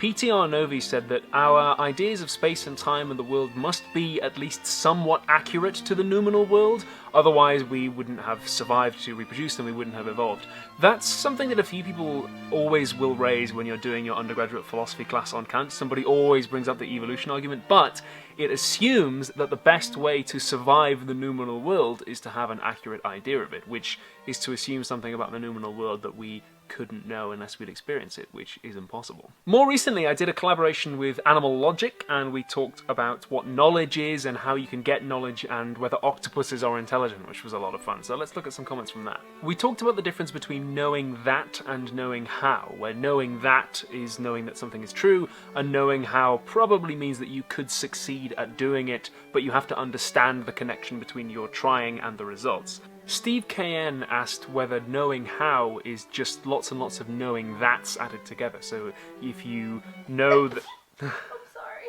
PTR Novi said that our ideas of space and time and the world must be at least somewhat accurate to the noumenal world, otherwise we wouldn't have survived to reproduce and we wouldn't have evolved. That's something that a few people always will raise when you're doing your undergraduate philosophy class on Kant. Somebody always brings up the evolution argument, but it assumes that the best way to survive the noumenal world is to have an accurate idea of it, which is to assume something about the noumenal world that we couldn't know unless we'd experience it, which is impossible. More recently, I did a collaboration with Animal Logic, and we talked about what knowledge is and how you can get knowledge and whether octopuses are intelligent, which was a lot of fun. So let's look at some comments from that. We talked about the difference between knowing that and knowing how, where knowing that is knowing that something is true, and knowing how probably means that you could succeed at doing it, but you have to understand the connection between your trying and the results. Steve KN asked whether knowing how is just lots and lots of knowing that's added together. So if you know that... I'm sorry.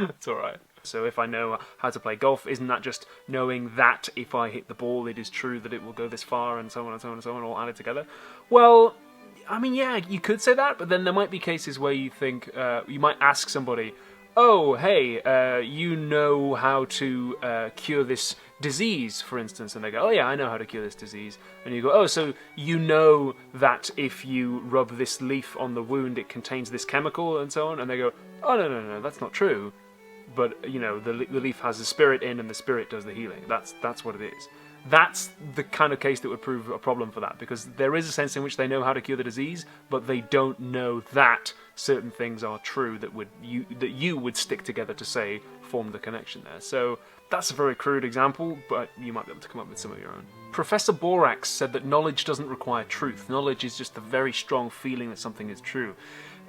It's alright. So if I know how to play golf, isn't that just knowing that if I hit the ball it is true that it will go this far, and so on and so on and so on, all added together? Well, I mean, yeah, you could say that, but then there might be cases where you think, you might ask somebody, oh, hey, you know how to cure this disease, for instance, and they go, oh yeah, I know how to cure this disease, and you go, oh, so you know that if you rub this leaf on the wound it contains this chemical, and so on, and they go, oh, no, that's not true, but, you know, the leaf has the spirit in, and the spirit does the healing. That's what it is. That's the kind of case that would prove a problem for that, because there is a sense in which they know how to cure the disease, but they don't know that certain things are true that you would stick together to say form the connection there. So that's a very crude example, but you might be able to come up with some of your own. Professor Borax said that knowledge doesn't require truth. Knowledge is just a very strong feeling that something is true.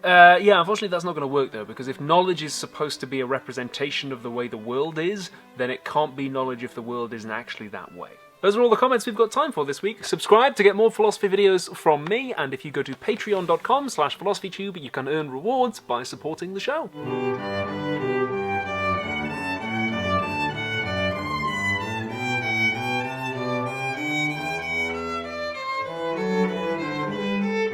Yeah, unfortunately that's not going to work though, because if knowledge is supposed to be a representation of the way the world is, then it can't be knowledge if the world isn't actually that way. Those are all the comments we've got time for this week. Subscribe to get more philosophy videos from me, and if you go to patreon.com/philosophytube, you can earn rewards by supporting the show.